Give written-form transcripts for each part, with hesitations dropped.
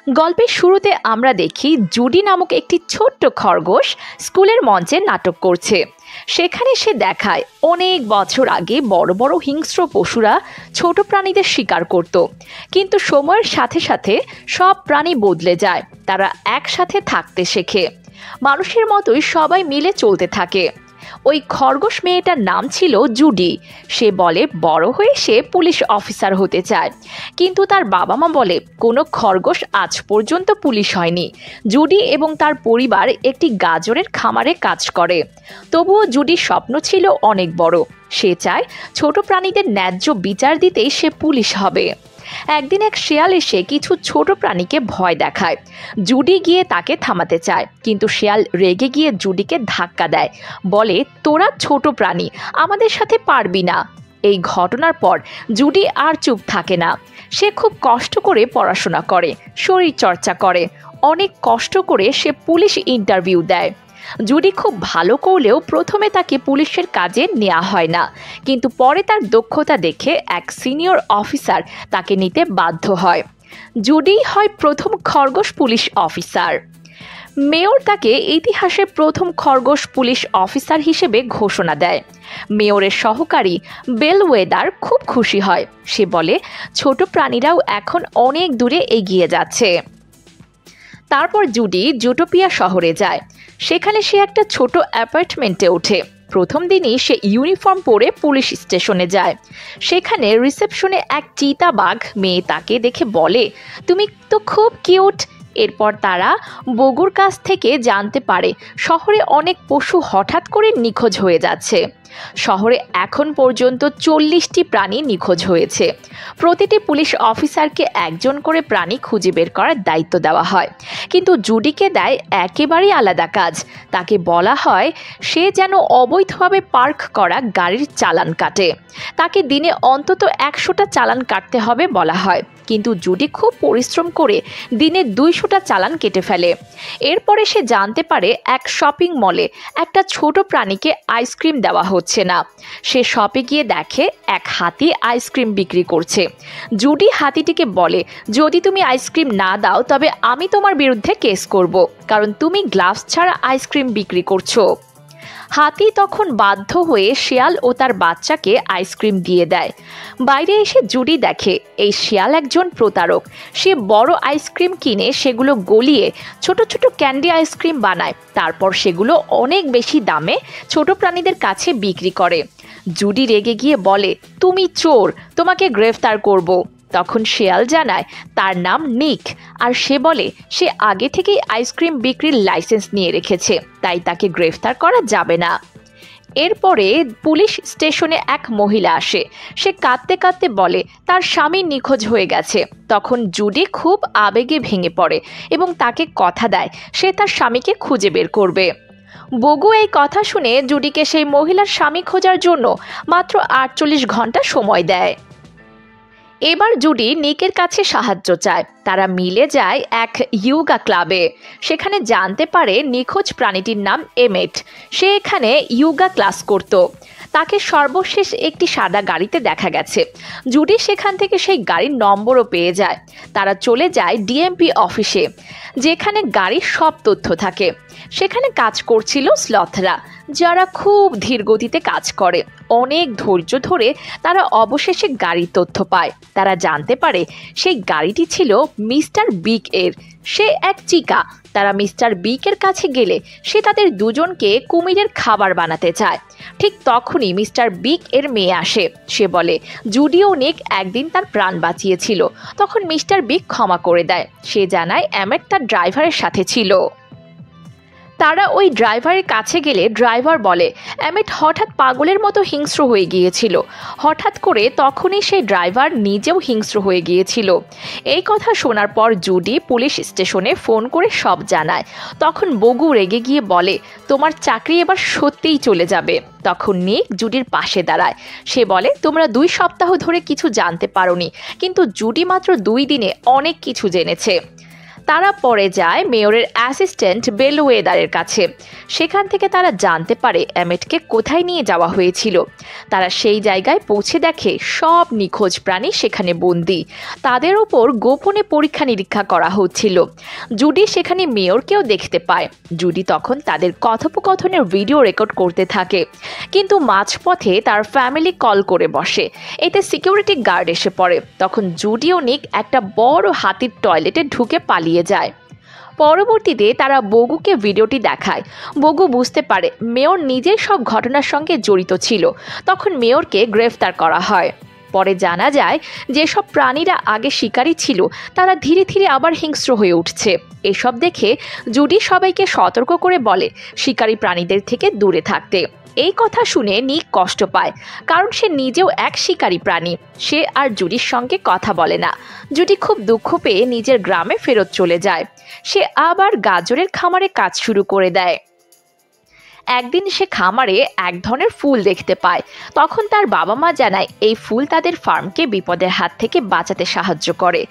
গল্পের শুরুতে আমরা দেখি জুডি নামক একটি ছোট্ট খরগোশ স্কুলের মঞ্চে নাটক করছে। সেখানে সে দেখায় অনেক বছর আগে বড় বড় হিংস্র পশুরা ছোট প্রাণীদের শিকার করত, কিন্তু সময়ের সাথে সাথে সব প্রাণী বদলে যায়। তারা একসাথে থাকতে শেখে, মানুষের মতোই সবাই মিলে চলতে থাকে। ওই খরগোশ মেয়েটার নাম ছিল জুডি। সে বলে বড় হয়ে সে পুলিশ অফিসার হতে চায়, কিন্তু তার বাবা মা বলে কোনো খরগোশ আজ পর্যন্ত পুলিশ হয়নি। জুডি এবং তার পরিবার একটি গাজরের খামারে কাজ করে। তবুও জুডির স্বপ্ন ছিল অনেক বড়। সে চায় ছোট প্রাণীদের ন্যায্য বিচার দিতেই সে পুলিশ হবে। একদিন এক শেয়াল এসে কিছু ছোট প্রাণীকে ভয় দেখায়। জুডি গিয়ে তাকে থামাতে চায়, কিন্তু শেয়াল রেগে গিয়ে জুডিকে ধাক্কা দেয়, বলে তোরা ছোট প্রাণী, আমাদের সাথে পারবি না। এই ঘটনার পর জুডি আর চুপ থাকে না। সে খুব কষ্ট করে পড়াশোনা করে, শরীর চর্চা করে, অনেক কষ্ট করে সে পুলিশ ইন্টারভিউ দেয়। জুডি খুব ভালো করলেও প্রথমে তাকে পুলিশের কাজে নেওয়া হয় না, কিন্তু পরে তার দক্ষতা দেখে এক সিনিয়র অফিসার তাকে নিতে বাধ্য হয়। জুডি হয় প্রথম খরগোশ পুলিশ অফিসার। মেয়র তাকে ইতিহাসের প্রথম খরগোশ পুলিশ অফিসার হিসেবে ঘোষণা দেয়। মেয়রের সহকারী বেলওয়েদার খুব খুশি হয়। সে বলে ছোট প্রাণীরাও এখন অনেক দূরে এগিয়ে যাচ্ছে। তারপর জুডি জুটোপিয়া শহরে যায়। সেখানে সে একটা ছোট অ্যাপার্টমেন্টে ওঠে। প্রথম দিনই সে ইউনিফর্ম পরে পুলিশ স্টেশনে যায়। সেখানে রিসেপশনে এক চিতাবাঘ মেয়ে তাকে দেখে বলে, তুমি তো খুব কিউট। এরপর তারা বগুর কাছ থেকে জানতে পারে শহরে অনেক পশু হঠাৎ করে নিখোঁজ হয়ে যাচ্ছে। শহরে এখন পর্যন্ত 40টি প্রাণী নিখোঁজ হয়েছে। প্রতিটি পুলিশ অফিসারকে একজন করে প্রাণী খুঁজে বের করার দায়িত্ব দেওয়া হয়, কিন্তু জুডিকে দেয় একেবারেই আলাদা কাজ। তাকে বলা হয় সে যেন অবৈধভাবে পার্ক করা গাড়ির চালান কাটে। তাকে দিনে অন্তত 100টা চালান কাটতে হবে বলা হয়, কিন্তু জুডি খুব পরিশ্রম করে দিনে 200টা চালান কেটে ফেলে। এরপরে সে জানতে পারে এক শপিং মলে একটা ছোট প্রাণীকে আইসক্রিম দেওয়া হচ্ছে না। সে শপে গিয়ে দেখে এক হাতি আইসক্রিম বিক্রি করছে। জুডি হাতিটিকে বলে, যদি তুমি আইসক্রিম না দাও তবে আমি তোমার বিরুদ্ধে কেস করব, কারণ তুমি গ্লাভস ছাড়া আইসক্রিম বিক্রি করছো। হাতি তখন বাধ্য হয়ে শিয়াল ও তার বাচ্চাকে আইসক্রিম দিয়ে দেয়। বাইরে এসে জুডি দেখে এই শিয়াল একজন প্রতারক। সে বড় আইসক্রিম কিনে সেগুলো গলিয়ে ছোট ছোট ক্যান্ডি আইসক্রিম বানায়, তারপর সেগুলো অনেক বেশি দামে ছোট প্রাণীদের কাছে বিক্রি করে। জুডি রেগে গিয়ে বলে, তুমি চোর, তোমাকে গ্রেফতার করব। তখন শিয়াল জানায় তার নাম নিক, আর সে বলে সে আগে থেকেই আইসক্রিম বিক্রির লাইসেন্স নিয়ে রেখেছে, তাই তাকে গ্রেফতার করা যাবে না। এরপরে পুলিশ স্টেশনে এক মহিলা আসে। সে কাঁদতে কাঁদতে বলে তার স্বামী নিখোঁজ হয়ে গেছে। তখন জুডি খুব আবেগে ভেঙে পড়ে এবং তাকে কথা দেয় সে তার স্বামীকে খুঁজে বের করবে। বগু এই কথা শুনে জুডিকে সেই মহিলার স্বামী খোঁজার জন্য মাত্র 48 ঘন্টা সময় দেয়। এবার জুডি নিকের কাছে সাহায্য চায়। তারা মিলে যায় এক ইয়োগা ক্লাবে। সেখানে জানতে পারে নিখোঁজ প্রাণীটির নাম এমেট। সে এখানে ইয়োগা ক্লাস করত। তাকে সর্বশেষ একটি সাদা গাড়িতে দেখা গেছে। জুডি সেখান থেকে সেই গাড়ির নম্বরও পেয়ে যায়। তারা চলে যায় ডিএমপি অফিসে, যেখানে গাড়ির সব তথ্য থাকে। সেখানে কাজ করছিল স্লথরা, যারা খুব ধীর গতিতে কাজ করে। অনেক ধৈর্য ধরে তারা অবশেষে গাড়ির তথ্য পায়। তারা জানতে পারে সেই গাড়িটি ছিল মিস্টার বিগ এর। সে এক চিকা। তারা মিস্টার বিগের কাছে গেলে সে তাদের দুজনকে কুমিরের খাবার বানাতে চায়। ঠিক তখনই মিস্টার বিগ এর মেয়ে আসে। সে বলে জুডি ও নিক একদিন তার প্রাণ বাঁচিয়েছিল। তখন মিস্টার বিগ ক্ষমা করে দেয়। সে জানায় এমেট তার ড্রাইভারের সাথে ছিল। তারা ওই ড্রাইভারের কাছে গেলে ড্রাইভার বলে এমেট হঠাৎ পাগলের মতো হিংস্র হয়ে গিয়েছিল। হঠাৎ করে তখনই সেই ড্রাইভার নিজেও হিংস্র হয়ে গিয়েছিল। এই কথা শোনার পর জুডি পুলিশ স্টেশনে ফোন করে সব জানায়। তখন বগু রেগে গিয়ে বলে তোমার চাকরি এবার সত্যিই চলে যাবে। তখন নিক জুডির পাশে দাঁড়ায়। সে বলে তোমরা 2 সপ্তাহ ধরে কিছু জানতে পারোনি, কিন্তু জুডি মাত্র 2 দিনে অনেক কিছু জেনেছে। তারা পরে যায় মেয়রের অ্যাসিস্ট্যান্ট বেলওয়েদারের কাছে। সেখান থেকে তারা জানতে পারে এমেটকে কোথায় নিয়ে যাওয়া হয়েছিল। তারা সেই জায়গায় পৌঁছে দেখে সব নিখোঁজ প্রাণী সেখানে বন্দী। তাদের ওপর গোপনে পরীক্ষা নিরীক্ষা করা হচ্ছিল। জুডি সেখানে মেয়রকেও দেখতে পায়। জুডি তখন তাদের কথোপকথনের ভিডিও রেকর্ড করতে থাকে, কিন্তু মাঝপথে তার ফ্যামিলি কল করে বসে। এতে সিকিউরিটি গার্ড এসে পড়ে। তখন জুডি ও নিক একটা বড় হাতির টয়লেটে ঢুকে পালিয়ে যায়। পরবর্তীতে তারা বগুকে ভিডিওটি দেখায়। বগু বুঝতে পারে মেয়র নিজেই সব ঘটনার সঙ্গে জড়িত ছিল। তখন মেয়রকে গ্রেফতার করা হয়। পরে জানা যায় যেসব প্রাণীরা আগে শিকারী ছিল তারা ধীরে ধীরে আবার হিংস্র হয়ে উঠছে। এসব দেখে জুডি সবাইকে সতর্ক করে বলে শিকারী প্রাণীদের থেকে দূরে থাকতে। এই কথা শুনে নিক কষ্ট পায়, কারণ সে নিজেও এক শিকারী প্রাণী। সে আর জুডির সঙ্গে কথা বলে না। জুডি খুব দুঃখ পেয়ে নিজের গ্রামে ফেরত চলে যায়। সে আবার গাজরের খামারে কাজ শুরু করে দেয়। একদিন সে খামারে এক ধরনের ফুল দেখতে পায়। তখন তার বাবা মা জানায় এই ফুল তাদের ফার্মকে বিপদের হাত থেকে বাঁচাতে সাহায্য করে,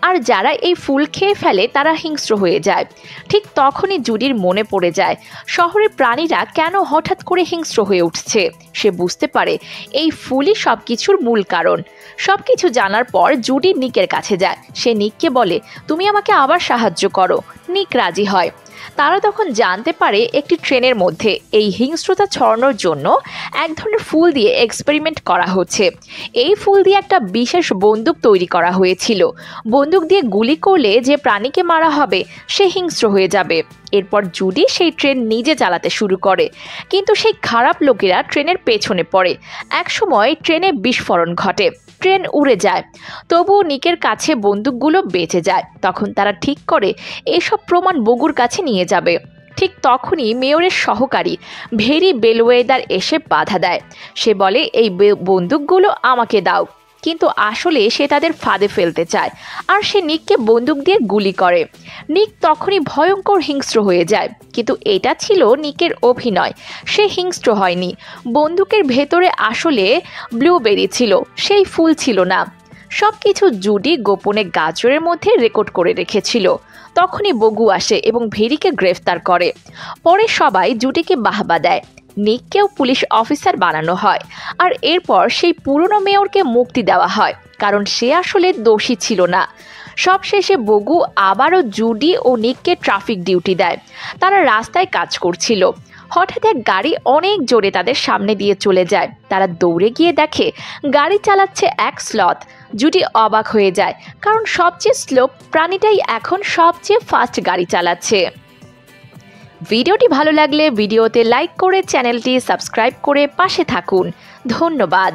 আর যারা এই ফুল খেয়ে ফেলে তারা হিংস্র হয়ে যায়। ঠিক তখনই জুডির মনে পড়ে যায় শহরের প্রাণীরা কেন হঠাৎ করে হিংস্র হয়ে উঠছে। সে বুঝতে পারে এই ফুলই সবকিছুর মূল কারণ। সবকিছু জানার পর জুডি নিকের কাছে যায়। সে নিককে বলে তুমি আমাকে আবার সাহায্য করো। নিক রাজি হয়। তারা তখন জানতে পারে একটি ট্রেনের মধ্যে এই হিংস্রতা ছড়ানোর জন্য এক ধরনের ফুল দিয়ে এক্সপেরিমেন্ট করা হচ্ছে। এই ফুল দিয়ে একটা বিশেষ বন্দুক তৈরি করা হয়েছিল। বন্দুক দিয়ে গুলি করলে যে প্রাণীকে মারা হবে সে হিংস্র হয়ে যাবে। এরপর জুডি সেই ট্রেন নিজে চালাতে শুরু করে, কিন্তু সেই খারাপ লোকেরা ট্রেনের পেছনে পড়ে। একসময় ট্রেনে বিস্ফোরণ ঘটে, ট্রেন উড়ে যায়। তবুও নিকের কাছে বন্দুকগুলো বেঁচে যায়। তখন তারা ঠিক করে এসব প্রমাণ বগুর কাছে নিয়ে যাবে। ঠিক তখনই মেয়রের সহকারী ভেরি বেলওয়েদার এসে বাধা দেয়। সে বলে এই বন্দুকগুলো আমাকে দাও, কিন্তু আসলে সে তাদের ফাঁদে ফেলতে চায়, আর সে নিককে বন্দুক দিয়ে গুলি করে। নিক তখনই ভয়ঙ্কর হিংস্র হয়ে যায়, কিন্তু এটা ছিল নিকের অভিনয়। সে হিংস্র হয়নি। বন্দুকের ভেতরে আসলে ব্লুবেরি ছিল, সেই ফুল ছিল না। সবকিছু জুডি গোপনে গাজরের মধ্যে রেকর্ড করে রেখেছিল। তখনই বগু আসে এবং ভেরিকে গ্রেফতার করে। পরে সবাই জুডিকে বাহবা দেয়। নিককেও পুলিশ অফিসার বানানো হয়, আর এরপর সেই পুরনো মেয়রকে মুক্তি দেওয়া হয়, কারণ সে আসলে দোষী ছিল না। সবশেষে বগু আবারও জুডি ও নিককে ট্রাফিক ডিউটি দেয়। তারা রাস্তায় কাজ করছিল। হঠাৎ এক গাড়ি অনেক জোরে তাদের সামনে দিয়ে চলে যায়। তারা দৌড়ে গিয়ে দেখে গাড়ি চালাচ্ছে এক স্লথ। জুডি অবাক হয়ে যায়, কারণ সবচেয়ে স্লো প্রাণীটাই এখন সবচেয়ে ফাস্ট গাড়ি চালাচ্ছে। ভিডিওটি ভালো লাগলে ভিডিওতে লাইক করে চ্যানেলটি সাবস্ক্রাইব করে পাশে থাকুন। ধন্যবাদ।